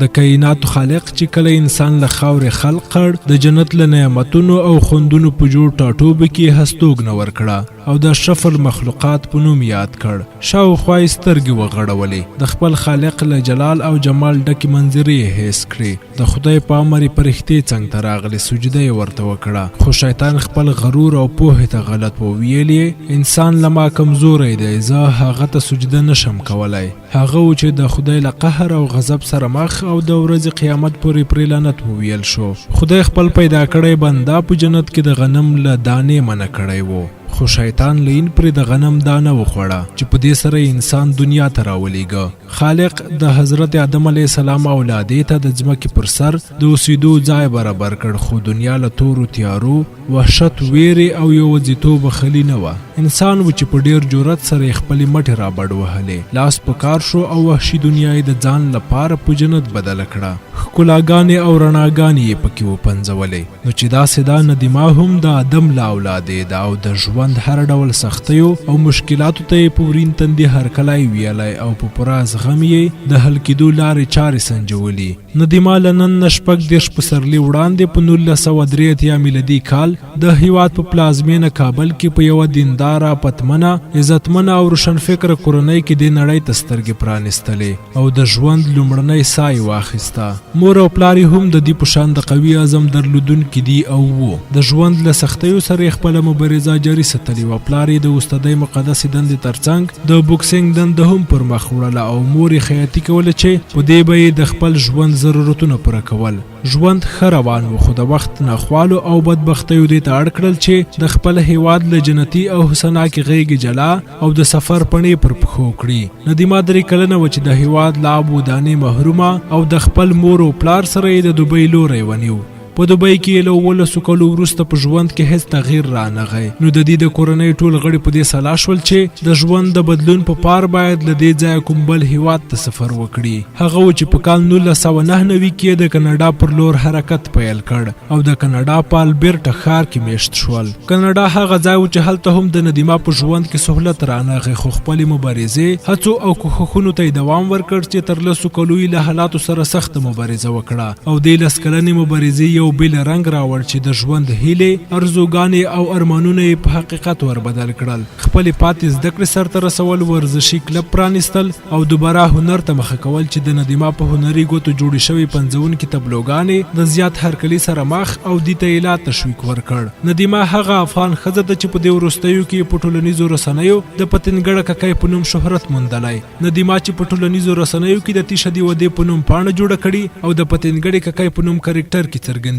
د کائناتو خالق چې کله انسان له خاورې خلق کړ، د جنت له نعمتونو او خوندونو په جوړ ټاټوبه کې هستوګنه ورکړه او د اشرف المخلوقات په نوم یاد کړ. شاوخوا یې سترګې وغړولې، د خپل خالق له جلال او جمال ډکې منظرې یې حس کړې. د خدای په امر یې فرښتې څنګ ته راغلې، سجده یې ورته وکړه، خو شیطان خپل غرور او پوهې ته غلط وویل یې انسان له ما کمزوری دی، زه هغه ته سجده نشم کولی. هغه و چې د خدای له قهر او غضب سره مخ او د ورځې قیامت پورې پرې لعنت وویل شو. خدای خپل پیدا کړی بنده په جنت کې د غنم له دانې منع کړی و، خو شیطان لین پرې د غنم دانه وخوړه چې په دې سره انسان دنیا ته راولېږه. خالق د حضرت آدم علیه السلام اولادې ته د ځمکې پر سر د اوسېدو ځای برابر کړ، خو دنیا له تورو تیارو، وحشت، ویرې او یوازیتوب خالي نه وه. انسان و چې په ډېر جرأت سره یې خپلې مټې رابډ وهلې، لاس په کار شو او وحشي دنیا یې د ځان لپاره په جنت بدله کړه. ښکلاګانې او رڼاګانې یې پکې وپنځولې. نو چې داسې دا ندیما هم د آدم له اولادې ده او د ژوند هر ډول سختیو او مشکلاتو ته یې په ورین تندي هرکلی ویلی او په پوره زغم یې د حل کېدو لارې چارې سنجولي. ندیما له نن نه 36 پسرلي وړاندې په 1983 میلادي کال د هیواد په پلازمینه کابل کې په یوه دینداره، پتمنه، عزتمنه او روشنفکره کورنۍ کې دې نړۍ ته سترګې پرانیستلې او د ژوند لومړنۍ ساه یې واخیسته. مور او پلار یې هم د دې په شان د قوي عزم درلودونکي دي او وو. د ژوند له سختیو سره یې خپله مبارزه جاري ساتلې وه. پلار یې د استادۍ مقدسې دندې ترڅنګ د بوکسینګ دنده هم پر مخ وړله او مور یې خیاطي کوله چې په دې به یې د خپل ژوند ضرورتونه پوره کول. ژوند ښه روان و، خو د وخت ناخوالو او بدبختیو دې ته اړ کړل چې د خپل هیواد له جنتي او حسناکې غېږې جلا او د سفر پڼې پر پښو کړي. ندیما 3 کلنه وه چې د هیواد له آب و دانې محرومه او د خپل مور او پلار سره یې د دوبۍ لوری ونیو. په دوبۍ کې له 19 کلو وروسته په ژوند کې هیڅ تغییر رانغی. نو د دې د کورنۍ ټول غړي په دې سلا شول چې د ژوند د بدلون په پار باید له دې ځایه کوم بل هیواد ته سفر وکړي. هغه و چې په کال 1999 کې د کاناډا پر لور حرکت پیل کړ او د کاناډا په البرټا ښار کې میشت شول. کاناډا هغه ځای و چې هلته هم د ندیما په ژوند کې سهولت رانغی، خو خپلې مبارزې، هڅو او کوښښونو ته یې دوام ورکړ چې تر 10 کلو یې له حالاتو سره سخته مبارزه وکړه او دې 10 کلنې مبارزې یو بل رنګ راوړ چې د ژوند هیلې، ارزوګانې او ارمانونه یې په حقیقت ور بدل کړل. خپلې پاتې زده کړې سرته رسول، ورزشي کلب پرانیستل او دوباره هنر ته مخه کول چې د ندیما په هنري ګوتو جوړې شوې 55 تابلوګانې د زیات هرکلي سره مخ او دې ته یې لا تشویق ورکړ. ندیما هغه افغان ښځه ده چې په دې وروستیو کې په ټولنیزو رسنیو د پتنګړه ککۍ په نوم شهرت موندلی. ندیما چې په ټولنیزو رسنیو کې د تیشه دی ودې په نوم پاڼه جوړه کړي او د پتنګړې ککۍ په نوم کرکټر کې څرګندېږي.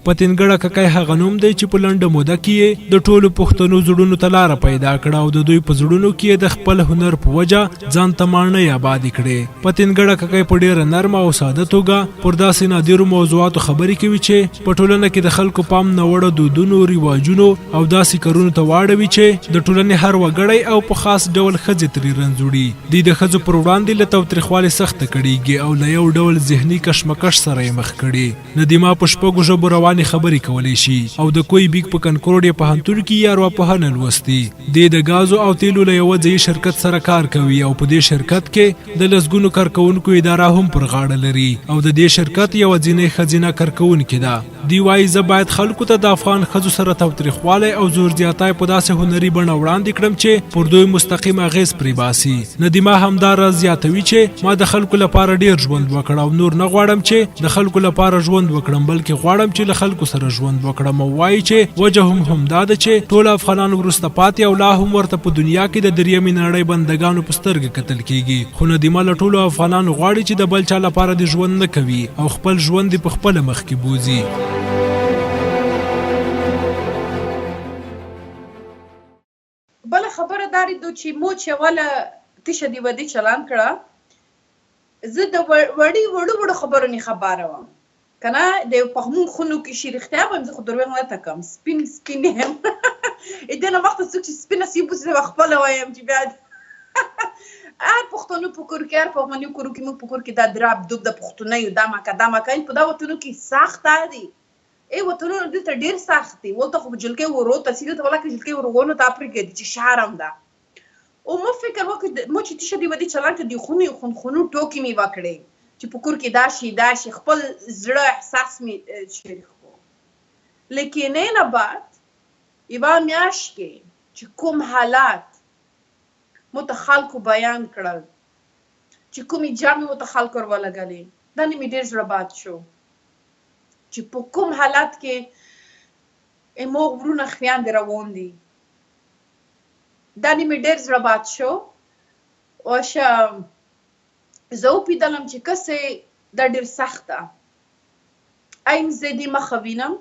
پتنګړه ککۍ هغه نوم دی چې په لنډه موده کې د ټولو پښتنو زړونو ته لاره پیدا کړه او د دوی په زړونو کې د خپل هنر په وجه ځان ته ماڼۍ آبادې کړې. پتنګړه ککۍ په ډېره نرمه او ساده توګه پر داسې نادرو موضوعاتو خبرې کوي چې په ټولنه کې د خلکو پام ناوړه دودونو، رواجونو او داسې کارونو ته واړوي چې د ټولنې هر وګړی او په خاص ډول ښځې ترې رنځوړي. دوی د ښځو پر وړاندې له تاوتریخوالي سخته کړېږي او له یو ډول ذهني کشمکش سره یې مخ کړي. ندیما په شپږو ژبو روانې خبرې کولی شي او د کوی بیگ په کنکروډ یې پوهنتون کې یا ارواپوهنه لوستي. د ګازو او تیلو له یوه ځایي شرکت سره کار کوي او په دې شرکت کې د لسګونو کارکوونکو اداره هم پر غاړه لري او د دې شرکت یوازینۍ ښځینه کارکوونکې ده. دی وایي زه باید خلکو ته د افغان ښځو سره تاوتریخوالی او زور زیاتی په داسې هنري بڼه وړاندې کړم چې پر دوی مستقیم اغیز پرې باسي. ندیما همدا راز زیاتوي چې ما د خلکو لپاره ډیر ژوند وکړ او نور نه غواړم چې د خلکو لپاره ژوند وکړم، بلکې غواړم چې له خلکو سره ژوند وکړم. او وایي چې وجه هم دا ده چې ټول افغانان وروسته پاتې او لا هم ورته په دنیا کې د دریمې نړۍ بندګانو په سترګه کتل کیږي. خو ندیما له ټولو افغانانو غواړي چې د بل چا لپاره د ژوند نه کوي او خپل ژوند په خپله مخکې بوځي. بله خبره دا ده چې مو چې اوله تیشه دی ودې چلان کړه، زه د وړو خبرو نه خبره وم کنه. د پخمون خونو کې شي رښتیا به زه خو دروغ نه تکم، سپین یم دنه وخت څوک چې سپینه سی بوزي خپله وایم چې بیا هر پښتنو په کور کې، هر پښتنو کور کې موږ په کور کې دا دراب دوب د پښتنو دا مکه په دا وطنو کې سخت دي. ای وطنونو دلته ډېر سخت دي. ولته خو جلکۍ ورو ته سیده ته ولا کې جلکۍ ورغونو ته پرېږدي چې شهر هم ده. او مو فکر وکړ مو چې تیشه دی ودې چلان کړه دی خونو ټوکې مې وکړې چې په کور کې دا شي خپل زړه احساس مې شریک کړو. لیکن نه بعد یوه میاشت کې چې کوم حالات مو ته خلکو بیان کړل، چې کومې جامې مو ته خلکو ورولګلې، دا نه مې ډېر زړه باد شو چې په کوم حالات کې زموږ وروڼه خویندې روان دي. دا نه مې ډېر زړه باد شو. اوس زه وپوهېدلم چې کسې دا ډېر سخت ده، این زه دې مخه وینم،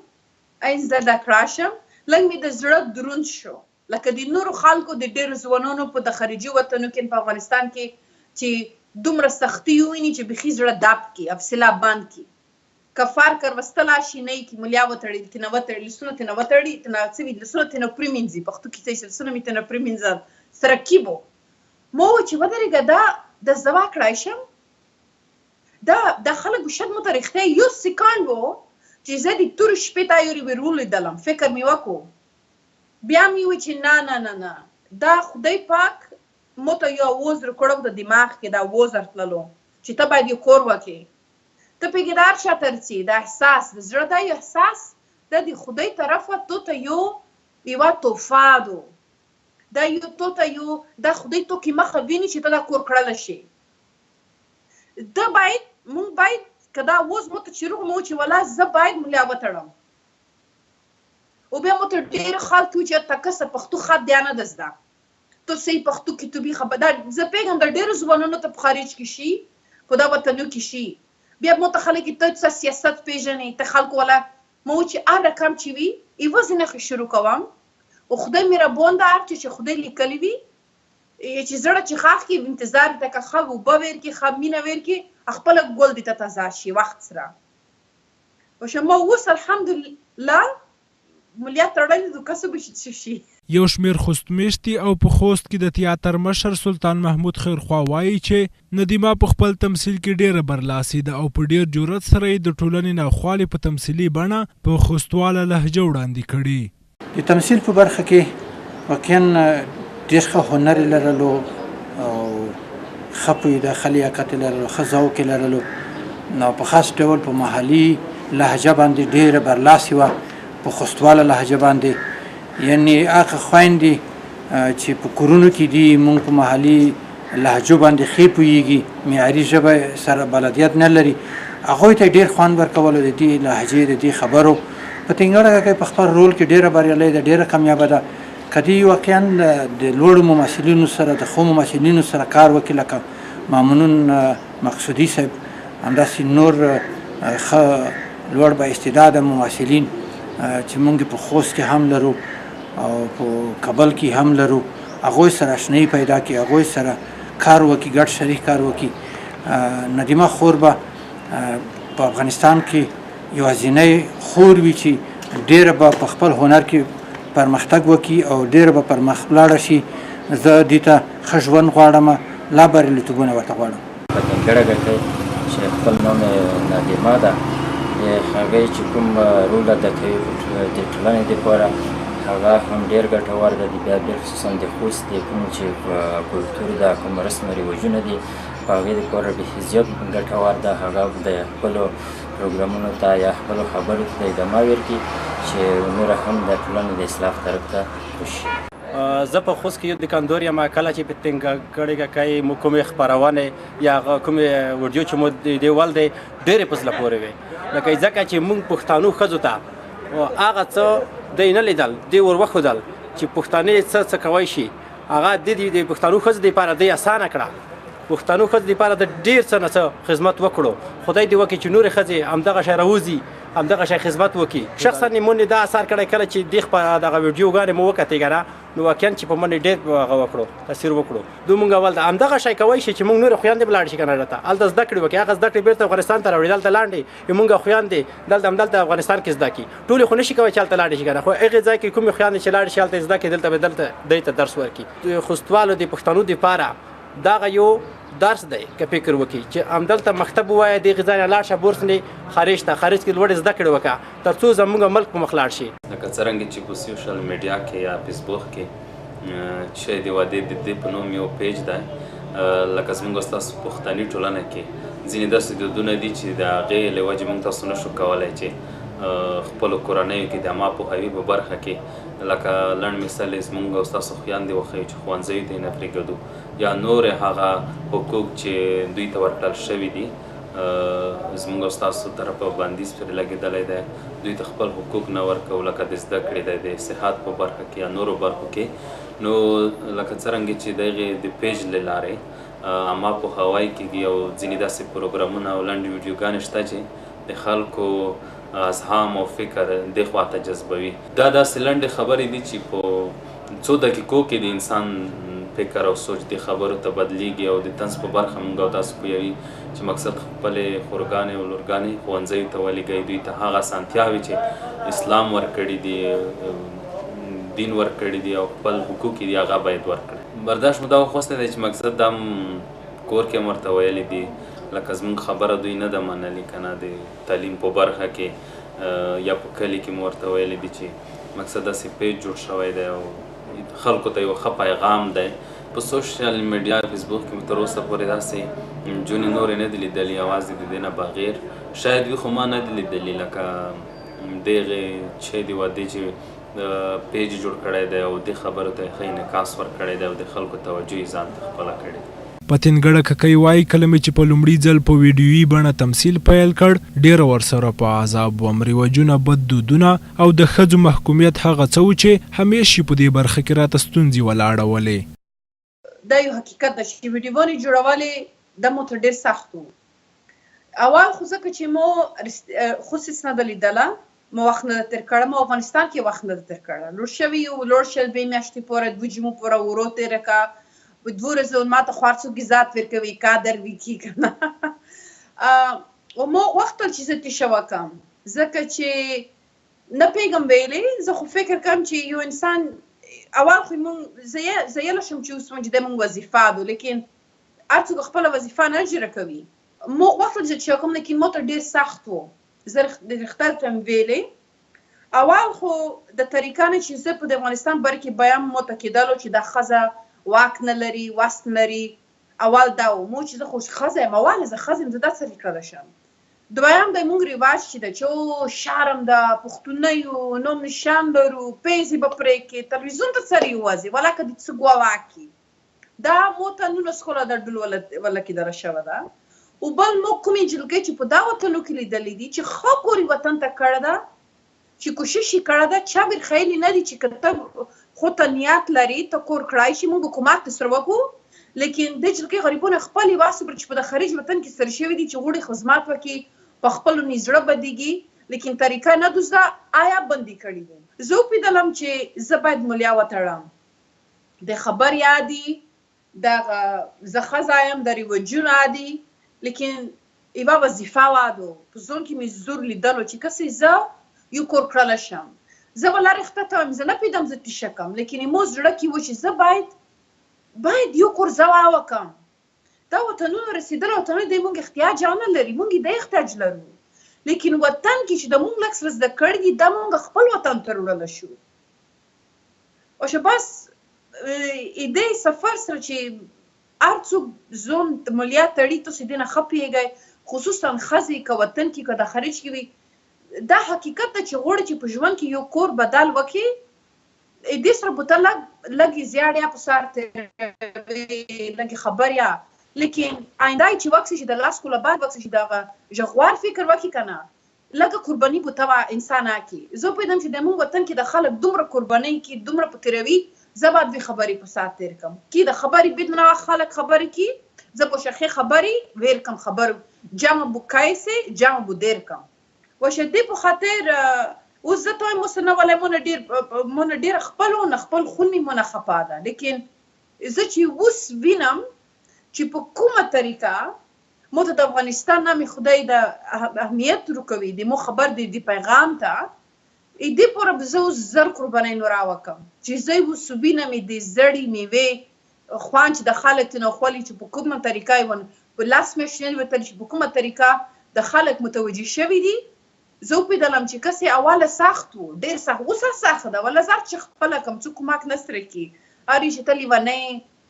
این زه دا راشم، لږ مې د زړه دروند شو لکه د نورو خلکو د ډېرو ځوانانو په د خارجي وطنو کې په افغانستان کې چې دومره سختي وویني چې بیخي زړه داب کړي، حوصله بند کړي. که فارکر وستلا شي نه کړي، ملیا وتړي، تېنه وتړي، لسونه تېنه وتړي، تېنه څه وي لسونه تېنه پرېمینځي، پښتو کې څه لسونه مې تېنه پرېمینځل ترکیب و. ما وویل چې ودرېږه دا د زده کړای شم. دا خلک شاید مو ته رښتیا یو سکانډ و چې زه د تورو شپې تا یورې ور ولیدلم، فکر مې وکړو. بیا مې وویل چې نه دا خدای پاک مو ته یو اواز راکړو د دماغ کې، دا اواز راتللو چې ته باید یو کور وکړې. ته پوهېږې دا هر چا ته رسي، دا احساس د زړه دا یو احساس دا د خدای طرفه تو ته یوه تحفه ده، دا تو ته دا خدای تو کې مخه ویني چې ته دا کور کړلی شي. موږ باید که دا اوس مو ته چې روغ مو چې ولا زه باید ملیا وتړم. او بیا مو ته ډېر خلک وي چې ته کسه پښتو خط دی نه ده زده، ته صحیح پښتو کتابي خبر دا زه پوهېږم د ډېرو ځوانانو ته په خارج کې شي، په دا وطنو کې شي. بیا مو ته خلک ته څه سیاست پېژنې، ته خلکو والا مو چې هر رقم چې وي یوازې نښې شروع کوم. او خدای مهربان ده، هر څه چې خدای لیکلی وي چې زړه چې ښخ کړي انتظار ته که ښه اوبه ورکړي، ښه مینه ورکړي، خپله ګل دې ته تازه شي وخت سره. باشه ما اوس الحمدلله ملیا تړلې ده، که څه به څه شي. یو شمېر خوستمېشتي او په خوست کې د تیاتر مشر سلطان محمود خیرخوا وایي چې ندیمه په خپل تمثیل کې ډېره برلاسې ده او په ډېر جرأت سره یې د ټولنې ناخوالې په تمثیلي بڼه په خوستواله لهجه وړاندې کړي. د تمثیل په برخه کې واقعا ډېر ښه هنر یې لرلو او ښه پوهې د ښه لیاقت یې لرلو، ښه ذوق یې لرلو. نو په خاص ډول په محلي لهجه باندې ډېره برلاسې وه، په خوستواله لهجه باندې. یعنی هغه خویندې چې په کورونو کې دي موږ په محلي لهجو باندې ښې پوهېږي، معیاري ژبه سره بلدیت نه لري، هغوی ته ډېر خوند ورکولو د دې لهجې د دې خبرو. په تنګړه کې په خپل رول کې ډېره بریالۍ ده، ډېره کامیابه ده. که دوی واقعا د لوړو ممثلینو سره د ښو ممثلینو سره کار وکړي لکه مامنون مقصودي صاحب، همداسې نور ښه لوړ با استعداده ممثلین چې موږ په خوست کې هم لرو او په کابل کې هم لرو، هغوی سره اشنایي پیدا کړي، هغوی سره کار وکړي، ګډ شریک کار وکړي. ندیمه خور به په افغانستان کې یوازینۍ خور وي چې ډېره به په خپل هنر کې پرمختګ وکړي او ډېره به پرمخ ولاړه شي. زه دې ته ښه ژوند غواړم، لا بریالیتوبونه ورته غواړم. په تنګړه کې چې خپل نوم یې ندیمه ده، هغې چې کوم رول ادا کوي د ټولنې دپاره هغه هم ډېر ګټور ده. بیا خصوصا د خوست د کوم چې کلتور ده، کوم رسم رواجونه دي، په هغې دپاره بیخي زیات ګټور ده. هغه د خپلو پروګرامونو ته یا خپلو خبرو ته ادامه ورکړي چې نوره هم د ټولنې د اصلاح طرف ته وشي. زه په خوست کې یو دکاندار یم. کله چې په تنګړه کې مو کومې خپرونې یا کومې ویډیو چې مو دیوال دی ډېرې په زړه پورې وي، لکه ځکه چې موږ پښتانو ښځو ته هغه څه دی نه لیدل، دی ور وښودل چې پښتانه څه کوی شي. هغه د پښتنو ښځو دپاره دی اسانه کړه، پښتنو ښځو دپاره د ډېر څه نه څه خدمت وکړو. خدای دې وکړي چې نورې ښځې همدغه شی راوځي، همدغه شی خدمت وکړي. شخصا یې مونږ دا اثر کړی کله چې دې دغه ویډیوګانې مو وکتې که نه، نو واقعا چې په منډې ډېر هغه وکړو، تاثیر وکړو. دوی مونږ اول د همدغه شی کوی شي چې مونږ نورې خویندې به لاړې شي کاناډا ته، هلته زده کړې وکړي، هغه زده کړې بېرته افغانستان ته راوړي، دلته لاندې مونږ خویندې همدلته افغانستان کې زده کړي. ټولې خو نشي کوی چې هلته لاړې شي که نه، خو هغې ځای کې کومې خویندې چې لاړې شي هلته زده کړي، دلته به دوی ته درس ورکړي. خوستوالو د پښتنو دپاره دغه یو درس دی که فکر وکړي چې همدلته مکتب ووایه، دغې ځای نه لاړ شه بورس نه خارج ته، خارج کې لوړې زده کړې وکړه تر څو زموږ ملک په مخ لاړ شي. لکه څرنګه چې په سوشل میډیا کې یا فیسبوک کې چې د وادي د دې په نوم یو پیج دی، لکه زموږ ستاسو پښتني ټولنه کې ځینې داسې دودونه دي چې د هغې له وجې موږ تاسو نشو کولی چې خپلو کورنیو کې د عامه پوهاوي په برخه کې لکه لنډ مثال یې زموږ او ستاسو خویندې وښیو چې ښوونځیو ته یې نه پرېږدو یا نورې هغه حقوق چې دوی ته ورکړل شوي دي زموږ او ستاسو طرفه بندیز پرې لګېدلی دی دوی ته خپل حقوق نه ورکوو لکه د زده کړې دی د صحت په برخه کې یا نورو برخو کې نو لکه څرنګه چې د هغې د پیج له لارې عامه پوهاوی کېږي او ځینې داسې پروګرامونه او لنډې ویډیوګانې شته چې د خلکو اذهان او فکر دې خواته جذبوي دا داسې لنډې خبرې دي چې په څو دقیقو کې د انسان فکر او سوچ دې خبرو ته بدلیږي او د طنز په برخه موږ او تاسو پوهوي چې مقصد خپلې خورګانې او لورګانې ښوونځیو ته ولېږئ دوی ته هغه اسانتیاوې چې اسلام ورکړي دي دین ورکړي دي او خپل حقوق دي هغه باید ورکړي برداشت مو دا وخوستی دی چې مقصد دا کور کې هم ورته ویلي دي لکه زموږ خبره دوی نه ده منلې که نه د تعلیم په برخه کې یا په کلي کې مو ورته ویلي دي چې مقصد داسې پیج جوړ شوی دی او خلکو ته یو ښه پیغام دی په سوشل میډیا فیسبوک کې مو تر اوسه پورې داسې نجونې نورې نه دي لیدلي یوازې د دې نه بغیر شاید وي خو ما نه دي لیدلي لکه دغې چې د وادې چې پیج جوړ کړی دی او دې خبرو ته یې ښه انعکاس ورکړی دی او د خلکو توجه یې ځان ته خپله کړې ده پتنګړه ککۍ وایي کله مې چې په لومړي ځل په ویډیویي بڼه تمثیل پیل کړ ډېره ورسره په عذاب وم رواجونه بد دودونه او د ښځو محکومیت هغه څه و چې همیشې په دې برخه کې راته ستونزې ولاړولې دا یو حقیقت ده چې ویډیوګانې جوړول دا مو ته ډېر سخت و اول خو ځکه چې مو خصوص نه ده لیدله ما وخت نه ده تېر کړی ما افغانستان کې وخت نه ده تېر کړی لوړ شوي یو لوړ شل 2 میاشتې پورې 2 جمعو پورې ورو تېره کړه په 2 ورځو ما ته خو هر څوک ذات ورکوي کادر وي که نه ما غوښتل چې زه تیشه وکړم ځکه چې نه پوهېږم ویلې زه خو فکر کوم چې یو انسان اول خو مونږ زه یله شم چې اوس چې د مونږ وظیفه ده لیکن هر څوک خپله وظیفه نه اجره کوي ما غوښتل چې تیشه وکړم لیکن ما ته ډېر سخت و زه رښتیا ته ویلې اول خو د طریقه نه چې زه په د افغانستان باره کې بیان مو ته کېدلو چې دا ښځه واک نه لري وس نه لري اول دا و مو چې زه خو ښځه یم اول زه ښځه یم زه دا طریقه ده شم دویم د موږ رواج چې ده چې شرم ده پښتونه یو نوم نشان لرو پیسې به پرې کې تلویزیون ته سر یوازې ولکه د څه ګواکي دا مو ته 19 کاله د ډول ولکې دره شوه ده او بل مو کومې جلګۍ چې په دا وطنو کې لیدلې دي چې ښه کور یې وطن ته کړی ده چې کوشش یې کړی ده چا بېر خیلي نه دي چې که ته خو ته نیت لري ته کور کړی شي موږ حکومت ته سره وکړو لیکن د جلګۍ غریبونه خپل یې واسې چې په د خارج وطن کې سره شوي دي چې غواړي خدمات وکړي په خپلو نې زړه بدېږي لیکن طریقه نه دوزده آیا بندي کړي دي زه وپوهېدلم چې زه باید مولیا وتړم د خبر یادي دغه زه ښځه یم د رواجونه دي لیکن یوه وظیفه وه د په ځان کې مې زور لیدلو چې کسې زه یو کور کړلی شم زه به لارې خته ته وایم زه نه پوهېدم زه تیشه کړم لیکن مو زړه کې و چې زه باید یو کور زه وکړم دا وطنونه رسېدلي وطنونه دی مونږ احتیاج نه لري مونږ یې د احتیاج لرو لیکن وطن کې چې د مونږ لږ سره زده کړي دي دا مونږ خپل وطن ته وړلی شو باشه بس دې سفر سره چې هر څوک ځان مولیا تړي تاسې دې نه ښه پوهېږئ خصوصا ښځې که وطن کې که د خارج کې وي دا حقیقت ده چې غواړي چې په ژوند کې یو کور بدل وکړي دې سره به ته لږ زیاړ یا په سر تېروي لږ خبر یا لیکن آینده چې وکړي چې د 10 کاله بعد وکړي چې دغه ژغوار فکر وکړي که نه لږه قرباني به ته انسان اکړي زه پوهېدم چې د موږ وطن کې د خلک دومره قربانۍ کوي دومره په تېروي زه باید بې خبرې په سر تېر کړم کې د خبرې بدون خلک خبرې کوي زه به شخې خبرې ویل کړم خبر جمع به کایسې جمع به دیر کړم واشه دې په خاطر اوس زه ته وایم اوس نه ولی مونه ډېره خپل و نه خپل خون مې مونه خفه ده لیکن زه چې اوس وینم چې په کومه طریقه مو ته د افغانستان نه مې خدای د اهمیت روکوي د مو خبر د پیغام ته دې پوره به زه اوس زر قربانۍ نو راوکړم چې زه اوس وینم د زړې میوې خوند چې د خلک نه خولي چې په کومه طریقه یې په لاس میاشتې وتل چې په کومه طریقه د خلک متوجه شوي دي زه وپوهېدلم چې کسې اوله سخت و ډېر سخت اوس سخت ده ولا زر چې خپله کوم څوک کومک نه سره کړي هر چې ته لیونۍ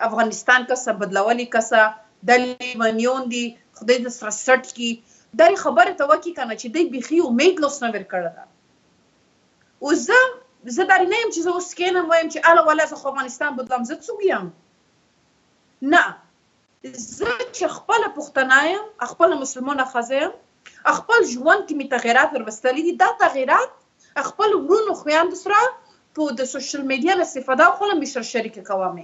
افغانستان کسه بدلولي کسه د لیونیون دي خدای د سره سټ کی دا خبره ته وکی کنه چې دی بيخي امید لوس نه ورکړه دا او زه دا نه يم چې زه اوس کېنم وایم چې اله ولا زه افغانستان بدلم زه څوک یم نه زه چې خپل پښتنه یم خپل مسلمانه ښځه یم خپل ژوند کې می تغیرات ورستلي دي دا تغیرات خپل ورونو خویندو سره په د سوشل میډیا له استفاده خپل می سره شریک کوم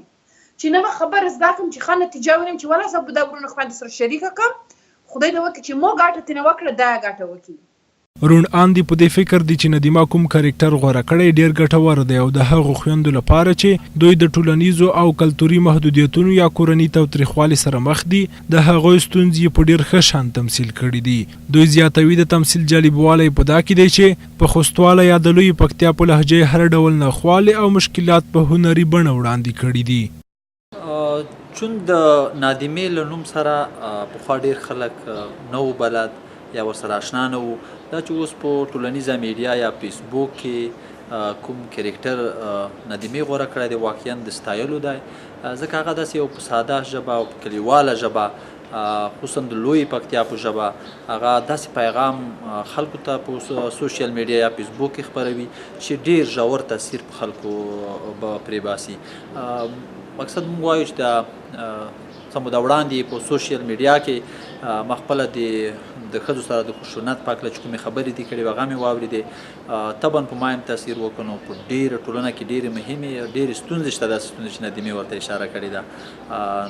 چې نو خبر زده کوم چې خانه نتیجه ورم چې ولا زه د ورونو خویندو سره شریک کوم خدای دې وکړي چې مو ګټه تنه وکړه دا ګټه وکړي رون آن دی په دې فکر دي چې ندیمه کوم کریکټر غوړه کړی ډیر ګټور دی او د هغو خویندو لپاره چې دوی د ټولنیزو او کلتوري محدودیتونو یا کورنۍ تاوتریخوالي سره مخ دي د هغوی ستونزې په ډیر ښه شان تمثیل کړي دي دوی زیاتوي د تمثیل جالبوالی په دا کې دی چې په خوستواله یا د لوی پکتیا په لهجې هر ډول ناخوالې او مشکلات په هنري بڼه وړاندې کړي دي چون د نادمې له نوم سره پخوا ډېر خلک نه و بلد یا ورسره اشنا نه وو دا چې اوس په ټولنیزه میډیا یا فیسبوک کې کوم کرکټر نادمې غوره کړی دی واقعا د ستایلو دی ځکه هغه داسې یو په ساده ژبه او په کلیواله ژبه خصوصا د لوی پکتیا په ژبه هغه داسې پیغام خلکو ته په سوشل میډیا یا فیسبوک کې خپروي چې ډېر ژور تاثیر په خلکو به پرې باسي مقصد موږ وایو چې د څه موده وړاندې په سوشل میډیا کې ما خپله د ښځو سره د خشونت په هکله چې کومې خبرې دي کړې هغه مې واورېدې طبعا په ما هم تاثیر وکړ نو په ډېره ټولنه کې ډېرې مهمې ډېرې ستونزې شته داسې ستونزې چې ندیمې ورته اشاره کړې ده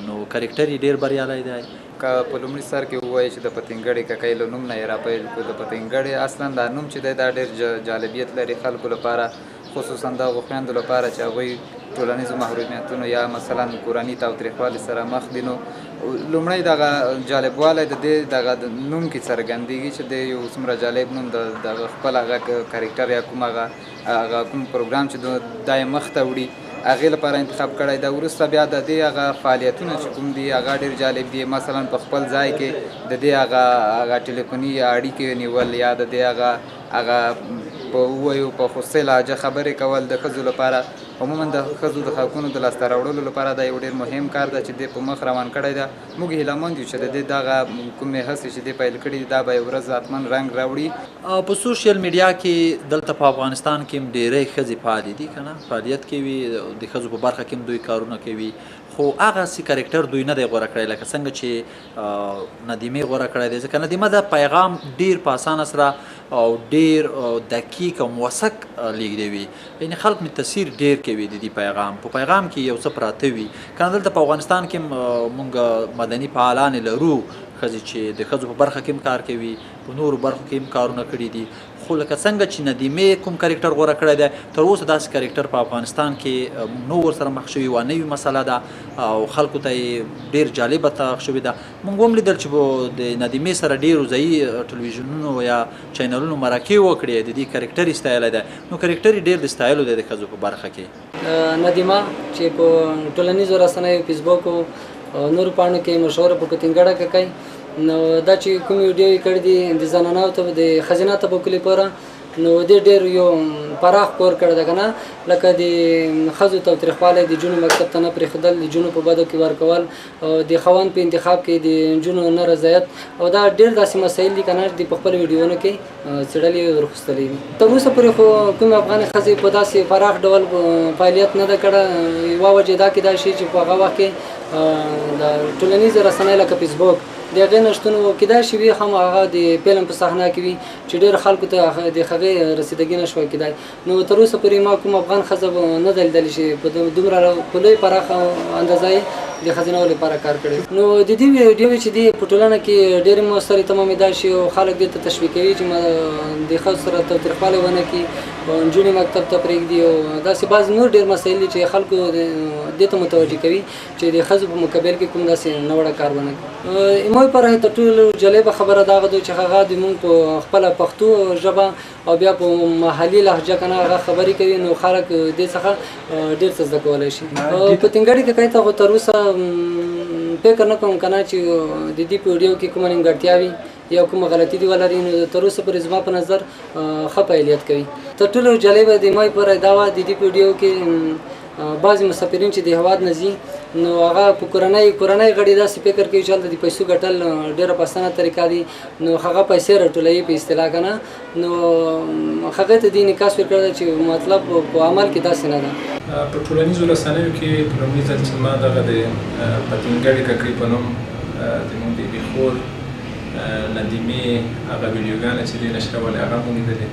نو کرکټر یې ډېر بریالی دی که په لومړي سر کې ووایي چې د پتنګړې ککۍ له نوم نه یې راپیل کړو د پتنګړې اصلا دا نوم چې دی دا ډېر جالبیت لري خلکو لپاره خصوصا د هغو خویندو لپاره چې هغوی ټولنیزو محرومیتونو یا مثلا کورني تاوتریخوالي سره مخ دي نو لومړی دغه جالبوالی د دې دغه نوم کې څرګندېږي چې د یو څومره جالب نوم د دغه خپل هغه کرکټر یا کوم هغه کوم پروګرام چې دا یې مخ ته وړي هغې لپاره انتخاب کړی ده وروسته بیا د دې هغه فعالیتونه چې کوم دي هغه ډېر جالب دي مثلا په خپل ځای کې د دې هغه ټلیفوني اړیکې نیول یا د دې هغه په ووایو په خصوصي لهجه خبرې کول د ښځو لپاره عموما د ښځو د حقونو د لاسته راوړلو لپاره دا یو ډېر مهم کار ده چې دی په مخ روان کړی ده موږ هیلهمند یو چې د دې دغه کومې هڅې چې دی پیل کړي دي دا به یو ورځ حتما رنګ راوړي په سوشل میډیا کې دلته په افغانستان کې هم ډېری ښځې فعالې دي که نه فعالیت کوي د ښځو په برخه کې هم دوی کارونه کوي خو هغسې کرکټر دوی نه دی غوره کړی لکه څنګه چې ندیمې غوره کړی دی ځکه ندیمه دا پیغام ډېر په اسانه سره او ډېر دقیق او موثق لیږدوي یعنې خلک مې تاثیر ډېر کوي د دې پیغام په پیغام کې یو څه پراته وي که نه دلته په افغانستان کې موږ مدني فعالانې لرو ښځې چې د ښځو په برخه کې هم کار کوي په نورو برخو کې هم کارونه کړي دي خو لکه څنګه چې ندیمې کوم کرکټر غوره کړی دی تر اوسه داسې کرکټر په افغانستان کې نو ورسره مخ شوي یوه نوې مسله ده او خلکو ته یې ډېر جالبه تاخ شوې ده موږ هم لیدل چې د ندیمې سره ډېرو ځایي ټلویزیونونو یا چینلونو مرکې وکړې د دې کرکټر یې ستایلی دی نو کرکټر یې ډېر د ستایلو دی د ښځو په برخه کې ندیمه چې په ټولنیزو رسنیو فیسبوک او نورو پاڼو کې مشهوره په پتنګړه ککۍ نو دا چې کوم ویډیو یې کړی دي د زنانو ته د ښځینه طبقو لپاره نو دې ډېر یو پراخ کور کړی ده که نه لکه د ښځو تاوتریخوالی د نجونو مکتب ته نه پرېښودل د نجونو په بدو کې ورکول او د خاوند په انتخاب کې د نجونو نه رضایت او دا ډېر داسې مسایل دي که نه د په خپلو ویډیوونو کې څېړلي ورخوستلي دي تر اوسه پورې خو کومې افغانې ښځې په داسې پراخ ډول فعالیت نه ده کړی یوه وجه دا کېدای شي چې په هغه وخت کې د ټولنیزې رسنۍ لکه فیسبوک د هغې نشتون کېدای شي وي هم هغه د فلم په صحنه کې وي چې ډېر خلکو ته د هغې رسیدګي نه شوه کېدای نو تر اوسه پورې ما کوم افغان ښځه نه ده لیدلې چې په دومره په لوی پراخه اندازه یې د ښځینهو لپاره کار کړی نو د دې ویډیو چې دی په ټولنه کې ډېرې مؤثرې تمامېدای شي او خلک دې ته تشویق کوي چې د ښځو سره تاوتریخوالی ونه کړي او نجونې مکتب ته پرېږدي او داسې بعض نور ډېر مسایل دي چې خلکو دې ته متوجه کوي چې د ښځو په مقابل کې کوم داسې ناوړه کار ونه کړي زما لپاره تر ټولو جالبه خبره دا ده چې هغه زموږ په خپله پښتو ژبه او بیا په محلي لهجه که نه هغه خبرې کوي نو خلک دې څخه ډېر څه زده کولی شي پتنګړې ککۍ ته خو تر اوسه فکر نه کوم که نه چې د دې په ویډیو کې کومه نیمګړتیاوې یا کومه غلطي دې ولري نو تر اوسه پورې زما په نظر ښه فعالیت کوي تر ټولو جالبه د ما لپاره دا وه د دې په ویډیو کې بعضې مسافرین چې د هېواد نه ځي نو هغه په کورنۍ غړي داسې فکر کوي چې هلته د پیسو ګټل ډېره په اسانه طریقه دي نو هغه پیسې راټولوي په اصطلاح که نه نو هغې ته دې انعکاس ورکړی ده چې مطلب په عمل کې داسې نه ده. په ټولنیزو رسنیو کې په لومړي ځل چې ما دغه د پتنګړې ککړې په نوم زموږ د یوې خور ندیمې هغه ویډیوګانې چې دې نشرولې هغه مو لیدلې.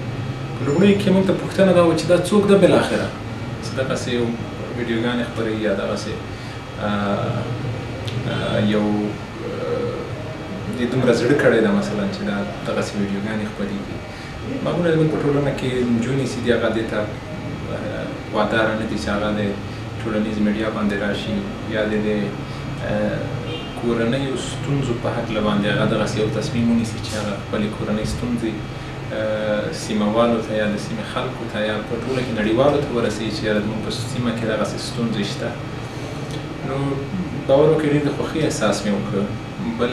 په لومړیو کې موږ ته پوښتنه دا وه چې دا څوک ده بالاخره چې دغسې یو ویډیوګانې خپروي یا دغسې یو دې دومره زړه کړی ده مثلا چې دا دغسې ویډیوګانې خپرېږي. معمولا زموږ په ټولنه کې نجونې چې دي هغه دې ته واداره نه دي چې هغه د ټولنیز میډیا باندې راشي یا د کورنیو ستونزو په هکله باندې هغه دغسې یو تصمیم ونیسي چې هغه خپلې کورنۍ ستونزې سیمهوالو ته یا د سیمې خلکو ته یا په ټوله کې نړیوالو ته ورسوي چې یاره زموږ په سیمه کې دغسې ستونزې شته. نو باور وکړئ ډېر د خوښۍ احساس مې وکړ. بل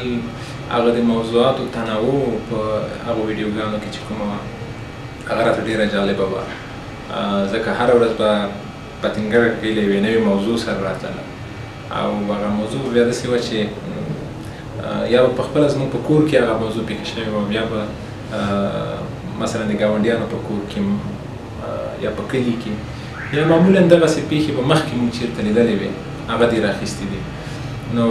هغه د موضوعاتو تنوع په هغه ویډیوګانو کې چې کومه وه هغه راته ډېره جالبه وه ځکه هره ورځ به پتنګړه کې له یوې نوې موضوع سره راتله او هغه موضوع بیا داسې وه چې یا به پخپله زموږ په کور کې هغه موضوع پېښه شوې وه بیا به مثلا د ګاونډیانو په کور کې یا په کلي کې یا معمولا دغسې پېښې به مخکې موږ چېرته لیدلې وې هغه دې راخیستې دي. نو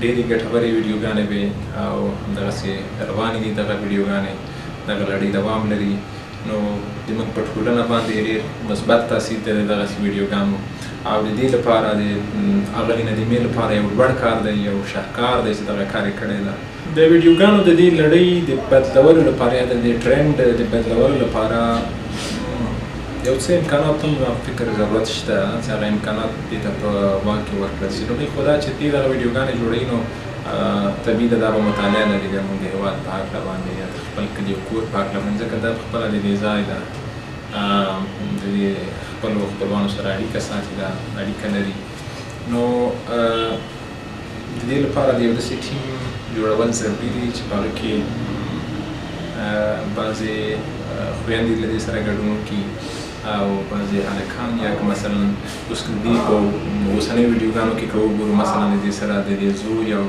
ډېرې ګټورې ویډیوګانې وې او همدغسې روانې دي دغه ویډیوګانې دغه لړۍ دوام لري. نو زموږ په ټولنه باندې ډېر مثبت تاثیر دی دغسې ویډیوګانو او د دې لپاره د اغلې ندیمې لپاره یو لوړ کار دی یو شاهکار دی چې دغه کار یې کړی ده. د ویډیوګانو د دې لړۍ د بدلولو لپاره یا د دې ټرینډ د بدلولو لپاره یو څه امکانات هم فکر ضرورت شته چې هغه امکانات دې ته په واک کې ورکړل شي. لومړی خو دا چې دې دغه ویډیوګانې جوړوي نو طبیعي ده دا به مطالعه لري د موږ د هېواد په هکله باندې یا د خپل کلي او کور په هکله باندې ځکه دا پخپله د دې ځای ده د دې خپلو خپلوانو سره اړیکه ساتي دا اړیکه لري. نو د دې لپاره د یو داسې ټیم جوړول ضروري دي چې په هغه کې بعضې خویندې له دې سره ګډون وکړي او بعضې هلکان یا که مثلا اوس که دې په اوسنیو ویډیوګانو کې که وګورو مثلا د دې سره د دې زوی یا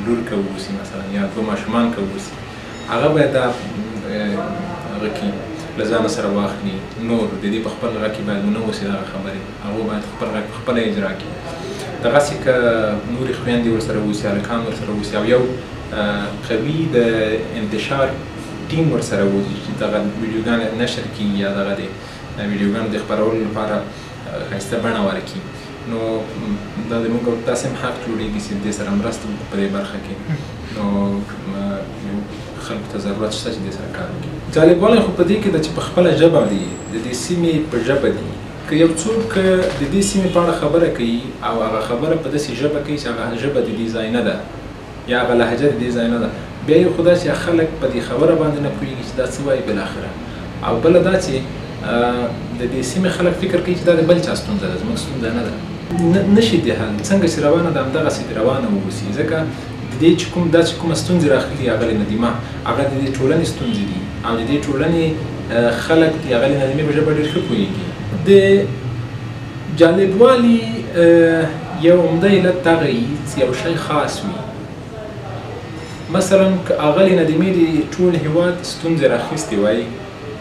لور که واوسي مثلا یا دوه ماشومان که واوسي هغه باید دا هغه کې له ځانه سره واخلي. نور د دې په خپل غږ کې باید ونه اوسي دغه خبرې هغوی باید خپل غږ پخپله اجرا کړي. دغسې که نورې خویندې ورسره واوسي هلکان ورسره واوسي او یو قوي د انتشار ټیم ورسره واوسي چې دغه ویډیوګانې نشر کړي یا دغه د ویډیوګانو د خپرولو لپاره ښایسته بڼه ورکړي نو دا د موږ داسې هم حق جوړېږي چې دې سره مرسته وکړو په دې برخه کې. نو خلکو ته ضرورت شته چې دې سره کار وکړي. جالبوالی خو په دې کې ده چې په خپله ژبه دي د دې سیمې په ژبه دي. که یو څوک د دې سیمې په اړه خبره کوي او هغه خبره په داسې ژبه کوي چې هغه ژبه د دې ځای نه ده یا هغه لهجه د دې ځای نه ده بیا یو خو دا چې خلک په دې خبره باندې نه پوهېږي چې دا څه وایي بالاخره. او بله دا چې د دې سیمې خلک فکر کوي چې دا د بل چا ستونزه ده زموږ ستونزه نه ده. نشي دې حل څنګه چې روانه ده همدغسې دې روانه واوسي ځکه د دې چې کومه ستونزې راغلي اغلې ندیمه هغه د دې ټولنې ستونزې دي او د دې ټولنې خلک د اغلې ندیمې په ژبه ډېر ښه پوهېږي. د جالبوالي یو عمده علت دغه وي چې یو شی خاص وي. مثلا که اغلې ندیمې د ټول هېواد ستونزې راخیستې وای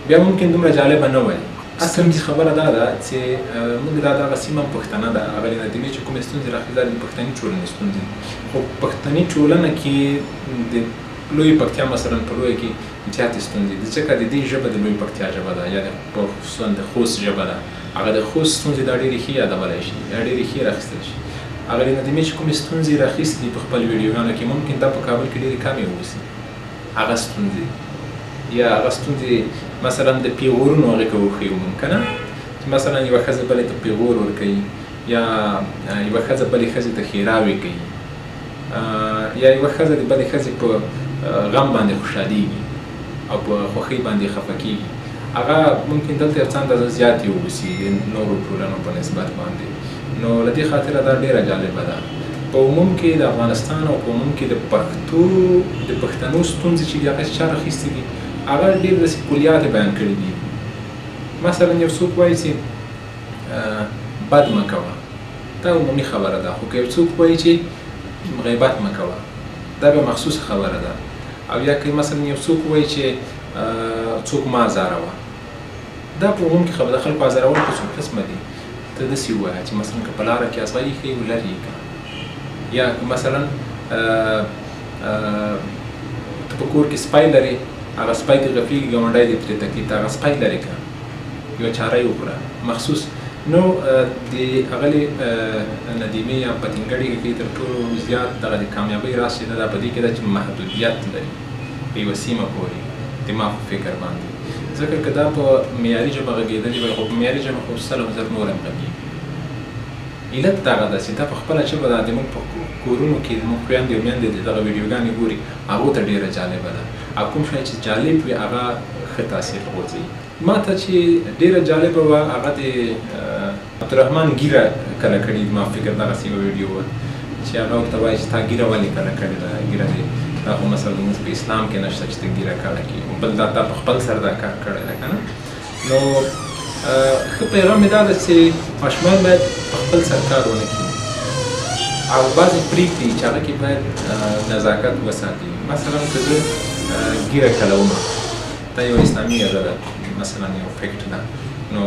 بیا ممکن دومره جالبه نه وای. اصل خبره دا ده چې موږ دا دغه سیمه پښتنه ده اغلې ندیمې چې کومې ستونزې راخیستې دا د پښتني ټولنې ستونزې خو پښتني ټولنه کې د لوی پکتیا مثلا په لویه کې زیاتې ستونزې دي ځکه د دې ژبه د لوی پکتیا ژبه ده یا خصوصا د خوست ژبه ده هغه د خوست ستونزې دا ډېرې ښې یادولی شي یا ډېرې ښې راخیستل شي. اغلې ندیمې چې کومې ستونزې راخیستې دي په خپل ویډیوګانو کې ممکن دا په کابل کې ډېرې کمې واوسي هغه ستونزې یا هغه ستونزې مثلا د پیغورونو هغې که وښیو موږ که نه چې مثلا یوه ښځه بلې ته پیغور ورکوي یا یوه ښځه بلې ښځې ته ښېراوې کوي یا یوه ښځه د بلې ښځې په غم باندې خوشحالېږي او په خوښۍ باندې خفه کېږي هغه ممکن دلته یو څه اندازه زیاتې واوسي د نورو ټولنو په نسبت باندې. نو له دې خاطره دا ډېره جالبه ده. په عموم کې د افغانستان او په عموم کې د پښتنو ستونزې چې دي هغه چا راخیستې دي هغه ډېر داسې کلیات بیان کړي دي. مثلا یو څوک وایي چې بد مه کوه دا عمومي خبره ده. خو که یو څوک وایي چې غیبت مه کوه، دا بیا مخصوصه خبره ده. او یا که مثلا یو څوک وایي چې څوک مه ازاروه، دا په عموم کې خبره ده. خلکو ازارول په څو قسمه دي. ته داسې ووایه چې مثلا که په لاره کې ازغري ښایي ولرې یې کړه، یا که مثلا ته په کور کې سپی لرې، هغه سپی ته غپېږي ګاونډی دې پرې تکلیف ته، هغه سپی لرې کړه، یوه چاره یې وکړه مخصوص. نو د هغلې ندیمې یا پتنګړې کې تر ټولو زیات دغه د کامیابۍ راز چې ده دا په دې کې ده چې محدودیت لري په یوه سیمه پورې دماغ په فکر باندې. ځکه که دا په معیاري ژبه غږېدلې وای، خو په معیاري ژبه خو 100,000 نور هم غږېږي. علت دغه ده چې دا په خپله ژبه ده زموږ په کورونو کې زموږ خویندې او میندې دغه ویډیوګانې ګوري، هغو ته ډېره جالبه ده. او کوم شی چې جالب وي هغه ښه تاثیر غورځوي. ما ته چې ډېره جالبه وه هغه د عبدالرحمن ږیره کله کړي، ما فکر دغسې یوه ویډیو وه چې هغه ورته وایي چې تا ږیره ولې کله کړې ده، ږیره دې دا خو مثلا زموږ په اسلام کې نشته چې ته ږیره کله کړي، بل دا تا په خپل سر دا کار کړی ده که نه. نو ښه پیغام یې دا ده چې ماشومان باید په خپل سر کار ونه کړي او بعضې پرېږدي چې هغه کې باید نزاکت وساتي. مثلا که زه ږیره کله ومه، دا یو اسلامي اړه ده، مثلا یو فیکټ ده، نو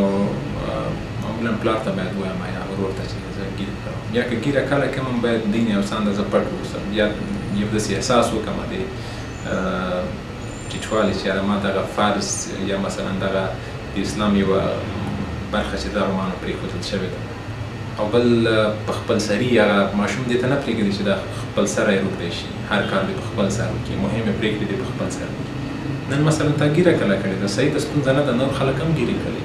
معمولا پلار ته باید ووایم یا ورور ته چې زه ږیره کوم، یا که ږیره کله کوم باید دین یو څه اندازه پټ واوسم، یا یو داسې احساس وکړم د ټیټوالي چې ما دغه فرض یا مثلا دغه د اسلام یوه برخه چې دغه مانو پرېښودل شوې ده. او بل په خپل سري هغه ماشوم دې ته نه پرېږدي چې دا خپل سره یې روږدی شي، هر کار دې په خپل سر وکړي، مهم یې پرېږدي دې په خپل سر وکړي. نن مثلا تا ږیره کله کړې ده، صحیح ته ستونزه نه ده، نور خلک هم ږیرې کړي،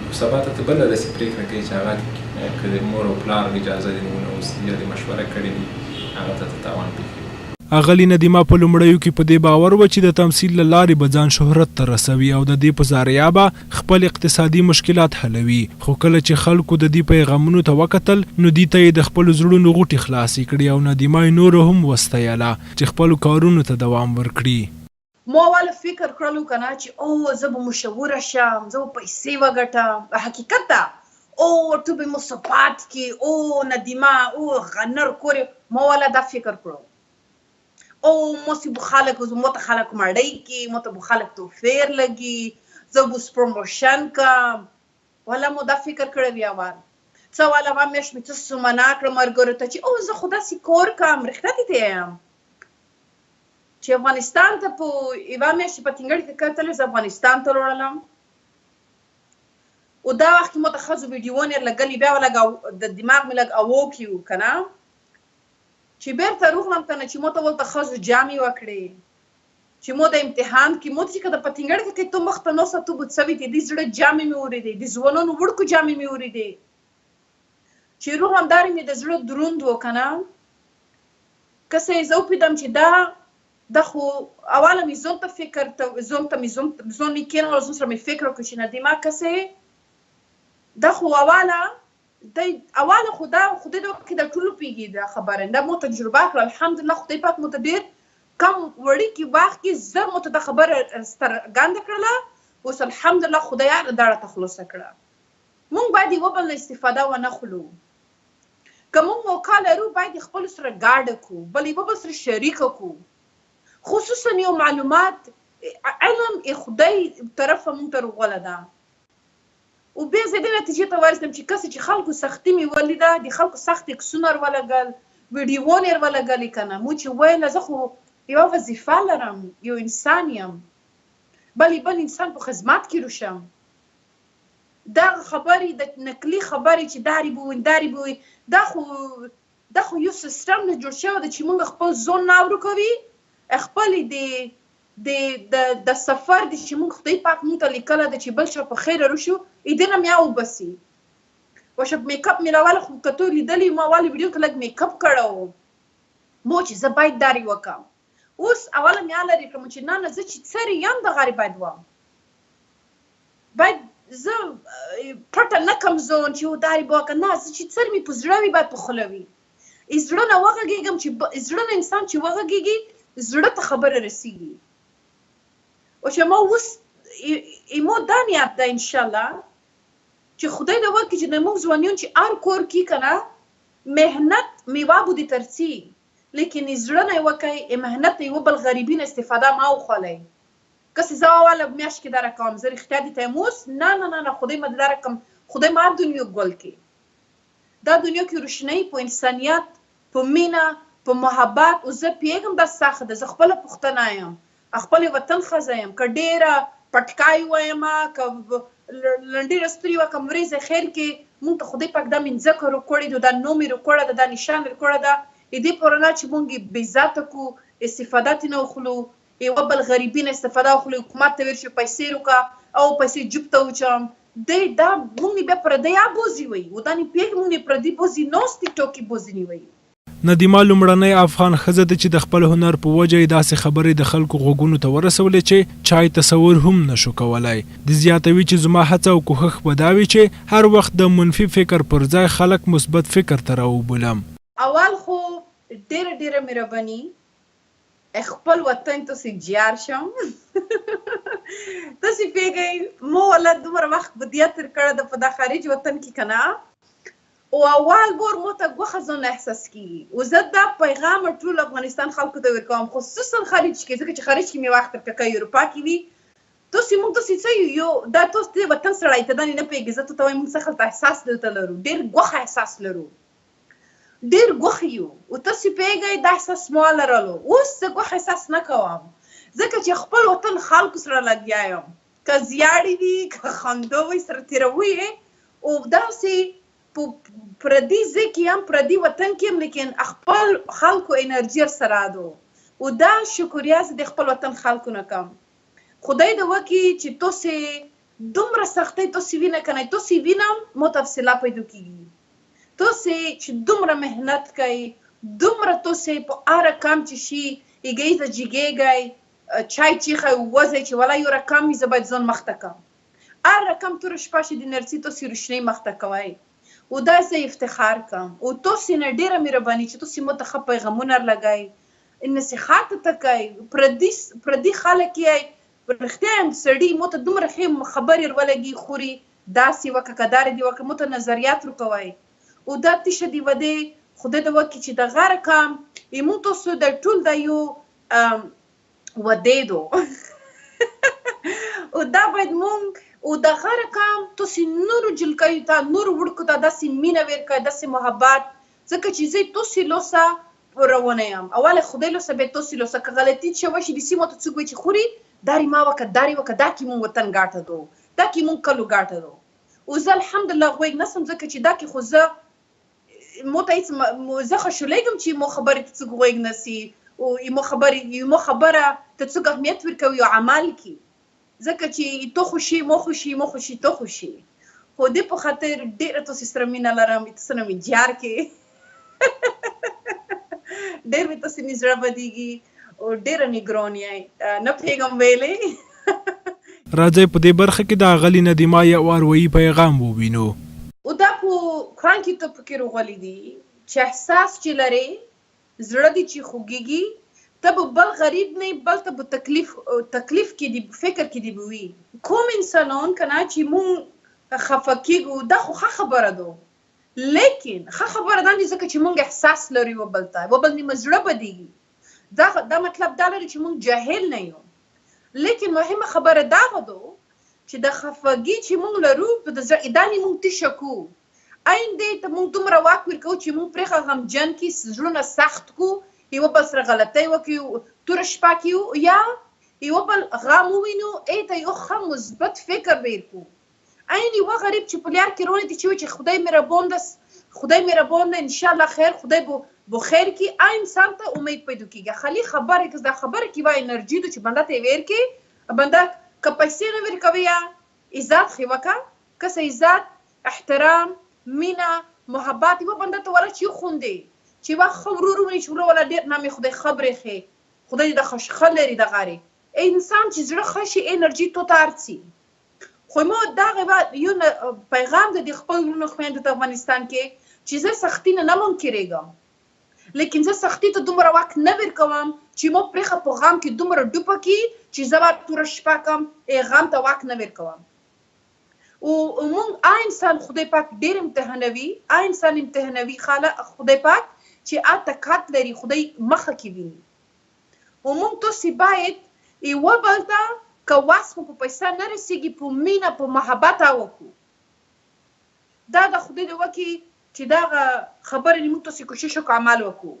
خو سبا ته ته بله داسې پرېکړه کوي چې هغه که د مور او پلار اجازه دې ونه اوسي یا د مشوره کړې وي، هغه ته تاوان پېښوي. اغلی ندیمه په لومړیو کې په دې باور و چې د تمثیل له لارې به ځان شهرت ته رسوي او د دې په ذریعه به خپل اقتصادي مشکلات حلوي. خو کله چې خلکو د دې پیغامونو ته وکتل، نو دې ته یې د خپلو زړونو غوټې خلاصې کړي او ندیمه یې نوره هم وستایله چې خپلو کارونو ته دوام ورکړي. ما اول فکر کړلو که نه چې او زه به مشهوره شم، زه به پیسې وګټم. حقیقت ده او تو به مو صفات کې او ندیمه او غنر کورې، ما والا دا فکر کړو او موسی بو خلق مو ته خلق مړی کی، مو ته بو خلق توفیر لګي، زه بو پروموشن کم. ولا مو دا فکر کړی بیا وار څه والا ما مېش می څه سمنا کړ مرګره ته چې او زه خدا سي کور کم رښتیا دي ته یم چې افغانستان ته په ایوا مېش په تنګړی کې کتل، زه افغانستان ته وړلم او دا وخت مو ته خزو ویډیوونه لګلی بیا ولا د دماغ مې لګ او کیو کنه چې بیرته روغلم ته نه چې مو ته ولته ښځو جامې وکړې چې مو د امتحان کې مو چې که د پتنګړ کې تو مخته نوسه تو به څه وي د زړه جامې مې اورېدې، د ځوانانو وړکو جامې مې اورېدې چې روغلم دارې مې د زړه دروند و که نه. که څه یې زه وپوهېدم چې دا خو اوله مې ځان ته فکر ځان مې کېنول، ځان سره مې فکر وکړو چې ندیمه که څه دا خو اوله خو دا خدای د وخت کې د ټولو پیږي دا خبره، دا مو تجربه کړه الحمدلله. خدای پاک مو ته ډېر کم وړي کې وخت کې زر مو ته دا خبره څرګنده کړله، اوس الحمدلله خدای دا راته خلاصه کړه. موږ باید یوه بل نه استفاده ونه خلو، که موږ موقع لرو باید خپلو سره ګاډه کړو، بل یوه بل سره شریکه کړو، خصوصا یو معلومات علم خدای طرفه موږ ته روغله ده. او بیا زه دې نتیجې ته ورسېدم چې کسې چې خلکو سختي مې ولیده، د خلکو سخت عکسونه ور ولګل، ویډیوونه یې ولګلې که نه، مو چې ویله زه خو یوه وظیفه لرم، یو انسان یم، بل انسان په خدمت کې روشم. دغه خبرې د نقلي خبرې چې دارې به وي دا خو یو سیستم نه جوړ شوی ده چې موږ خپل ځان نه ورکوي، خپل د سفر د چې موږ خدای پاک موږ ته لیکلی ده چې بل چا په خیره روشو دې نه مې وبسي. وشه میکاپ مې راواله خو که تو لیدلي ما واله ویډیو کې لږ میکاپ کړی و مو چې زه باید دارې وکړم. اوس اوله مې لرې کړم چې نه زه چې څرې یم دغه باید وم، باید زه پټه نه کړم ځان چې دارې به وکړم، نه زه چې څرې مې په زړه وي باید په خوله وي. زړه نه وغږېږم چې زړه نه انسان چې وغږېږي زړه ته خبره رسېږي. وشه ما اوس ایمو دا نیت ده انشاءالله چې خدای دې وکړي چې زموږ ځوانان چې هر کور کې که نه محنت میوه بودی ترڅی لیکن زړه نه یې وکړئ محنت یوه بل غریبین استفاده ما وخولی کسی زه اوله میاشت کې داره کوم زه رښتیا دې ته اوس نه نه نه نه خدای مې داره کم خدای ما هر دنیا ګل کې دا دنیا کې روشنۍ په انسانیت په مینه په محبت او زه پیږم دا سخت ده زه خپله پښتنه یم خپل وطن ښځه یم که ډېره پټکای ویمه که لنډې رستوري وه که مریضه خیر کې مونږ ته خدای پاک دا منځکه روکړې ده دا نوم یې روکړه ده دا نشان یې روکړه ده دې پورې نه چې مونږ یې بېعزته کړو استفاده ترې نه وخلو یوه بل غریبین استفاده وخلو حکومت ته ویل شي پیسې روکړه او پیسې جیب ته وچم دی دا مونږ یې بیا پردی بوزي وایي و دا نه پوهېږي مونږ یې پردي بوزي نوست ټوکې بوزي نه وایي ندیمه لومړنۍ افغان ښځه ده چې د خپل هنر په وجه یې داسې خبرې د خلکو غوږونو ته ورسولې چې چا یې تصور هم نشو کولی د زیاتوي چې زما هڅه او کوښښ به دا وي چې هر وخت د منفي فکر پر ځای خلک مثبت فکر ته راوبولم اول خو ډېره ډېره مهرباني خپل وطن ته سي جار شم تاسې پوهېږئ مو والا دومره وخت بدیه تېر کړی ده په دا خارج وطن کې که نه او اول بار مو ته ګوښه ځان احساس کېږي او زه دا پیغام ټول افغانستان خلکو ته ورکوم خصوصا خارج کې ځکه چې خارج کې مې وخت تېر کړی که اروپا کې وي تاسې موږ داسې څه یو دا تاسو د وطن سړی ته دا نه پوهېږي زه ته وایم موږ څه هلته احساس دلته لرو ډېر ګوښه احساس لرو ډېر ګوښه یو او تاسې پوهېږئ دا احساس ما لرلو اوس زه ګوښه احساس نه کوم ځکه چې خپل وطن خلکو سره لګیا یم که زیاړې وي که خندا وي سره تېروي او داسې په پردي ځای کې هم پردي وطن کې هم لیکن خپل خلکو انرژي سره ده او دا شکریه زه د خپل وطن خلکو نه کوم خدای دې وکړي چې تاسې دومره سختۍ تاسې وینه که نه تاسې وینم مو تفصیله پیدا کېږي تاسې چې دومره محنت کوئ دومره تاسې په هر کام چې شي هیګئ ته جګېږئ چای چیښئ ووځئ چې ولا یو رقم وي زه باید ځان مخته کړم هر رقم توره شپه شي د انرژي تاسې روشنۍ مخته کوئ او دا زه افتخار کوم او تاسې نه ډېره مهرباني چې تاسې مو ته ښه پیغامونه لګئ نصیحت ته کوئ پردي خلک یې رښتیا یم سړي مو ته دومره ښې خبرې ورولګي خوري داسې وکړه که دارې دې وکړه مو ته نظریات روکوئ او دا تیشه دې ودې خدای دې وکړي چې د غره کام موږ تاسو د ټول دا یو ودې دو او دا باید مونږ او د غره کام تاسې نورو جلکیو ته نورو وړکو ته داسې مینه ورکړئ داسې محبت ځکه چې زه تاسې لوسه روانه یم اول خدای لوسه بیا تاسې لوسه که غلطي شوی شي داسې ماته څوک وایي چې خوري دارې ما وکړه دارې وکړه دا کې مونږ وطن ګاټه دو دا کې مونږ کلو ګاټه دو او زه الحمدلله غوږ نسم ځکه چې دا کې خو زه مو ته هېڅ زه خوشحالیږم چې مو خبرې ته څوک غوږ نسي او یمو خبره ته څوک اهمیت ورکوي او عمل کړي ځکه چې تو خوشي مو خوشي مو خوشي تو خوشي خو دې په خاطر ډېره تاسې سره مینه لرم تاسې نه مې جار کې ډېر مې تاسې مې زړه بدېږي او ډېره نګران یې نه پوهېږم ویلی راځئ په دې برخه کې د اغلې ندیمه یو اروایي پیغام ووینو او دا په قرآن کې ته پکې راغلی دي چې احساس چې لرې زړه دې چې خوږېږي ته به بل غریب نه بل ته به تکلیف کې دي فکر کې دي به وي کوم انسانان که نه چې مونږ خفه کېږو دا خو ښه خبره ده لیکن ښه خبره دا نه ځکه چې مونږ احساس لرو یو بل ته یو بل نیمه زړه بدېږي دا مطلب دا لري چې مونږ جاهل نه یو لیکن مهمه خبره دا ده چې د خفګي چې مونږ لرو په د زړه دا نه مونږ تشه کوو عین دې ته مونږ دومره واک ورکوو چې مونږ پرېښه غمجن کړي زړونه سخت کړو یوه بل سره غلطۍ وکړو توره شپه کړو یا یوه بل غم ووینو ته یو ښه مثبت فکر به یې کړو عین یوه غریب چې په لار کې روان دي چې وایي چې خدای مهربان ده انشاءالله خیر خدای به خیر کړي انسان ته امید پیدا کېږي خالي خبرې که دا خبره کې وایي انرژي ده چې بنده ته یې ورکړي بنده که پیسې نه ورکوي یا عزت ښې وکړه که څه عزت احترام مینه محبت یوه بنده ته ولا چې خوندې چې یوه ښه ورور وویني چې ورور والا ډېر نامې خدای خبرې ښې خدای دې د خوشخه لري دغهرې انسان چې زړه ښه شي انرژي تو ته ارڅي خو ما دغه یو پیغام د دې خپل وروڼو خویندو ته افغانستان کې چې زه سختي نه منکرېږم لیکن زه سختي ته دومره وخت نه ورکوم چې ما پرېښه په غم کې دومره ډوبه کړي چې زه به توره شپه کړم غم ته وخت نه ورکوم او مونږ انسان خدای پاک ډیر امتحانوي، انسان امتحانوي خاله خدای پاک چې اتکات لري، خدای مخه کې ویني. او مونږ تاسو باید یو بل ته که واس مو په پیسه نه رسیږي، په مینه په محبت وکړو. دا د خدای د وکي چې دا خبره موږ تاسو کوشش وکړو عمل وکړو.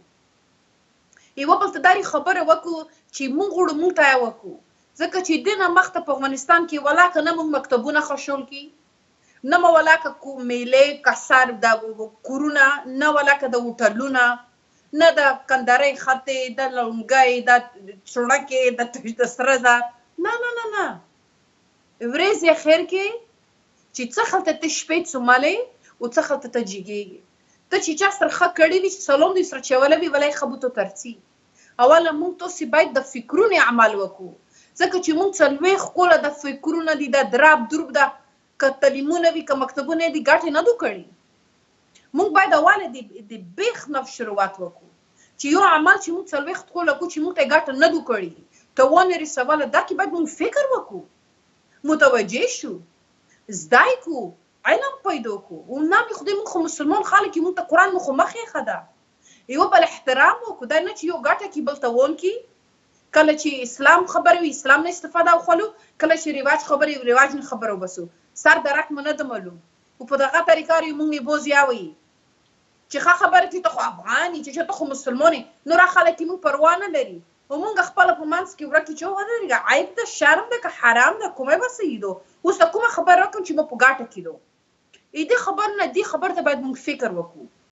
یو بل ته دا خبره وکړو چې مونږ غواړو مونږ ته وکړو، ځکه چې دنه مخته په افغانستان کې ولاکه نه مونږ مکتبونه خښول کی، نه مو ولاکه کو میلې کسر د کورونا، نه ولاکه د هوټلونه، نه د کندارۍ خطې، د لونګۍ، د چړکې، د سره ده، نه نه نه نه. ورځې خیر کې چې څه خلته ته شپې څومالې او څه خلته ته جګېږي. ته چې چا سره ښه کړي وي چې سلام دې سره چولی وي ولای خبوتو ترڅي. اوله مونږ تاسې باید د فکرونو عمل وکړو، ځکه چې مونږ څلوېښت کوله د فکرونه دي، د دراب دروب ده، که تعلیمونه وي که مکتبونه دي، ګټې نه دو کړي. مونږ باید اوله د بیخ نه شروعات وکړو چې یو عمل چې مونږ څلوېښت کوله کړو چې مونږ ته ګټه نه دو کړي، ته ونه رسوله، دا کې باید مونږ فکر وکړو، متوجه شو، زده کړو، علم پیدا کړو. او نامې خدای مونږ خو مسلمان خلک یو، مونږ ته قرآن مو خو مخ ایښه ده، یو بل احترام وکړو. دا نه چې یو ګټه کې بل ته وونکي، کله چې اسلام خبره وي اسلام نه استفاده وخلو، کله چې رواج خبره وي رواج نه خبره وبسو، سر درک مو نه ده معلوم. او په دغه طریقه مونږ یې بوز یاوي چې ښه خبره چې ته خو افغان یې، چې ته خو مسلمان یې، نور خلک یې مونږ پروا نه لري. او مونږ خپله په منځ کې ورکې چې ودرېږه، عیب ده، شرم ده، که حرام ده، کومه به صحیح ده. اوس ته کومه خبره وکړم چې مو په ګټه کې ده. دې خبر نه، دې خبر ته باید مونږ فکر وکړو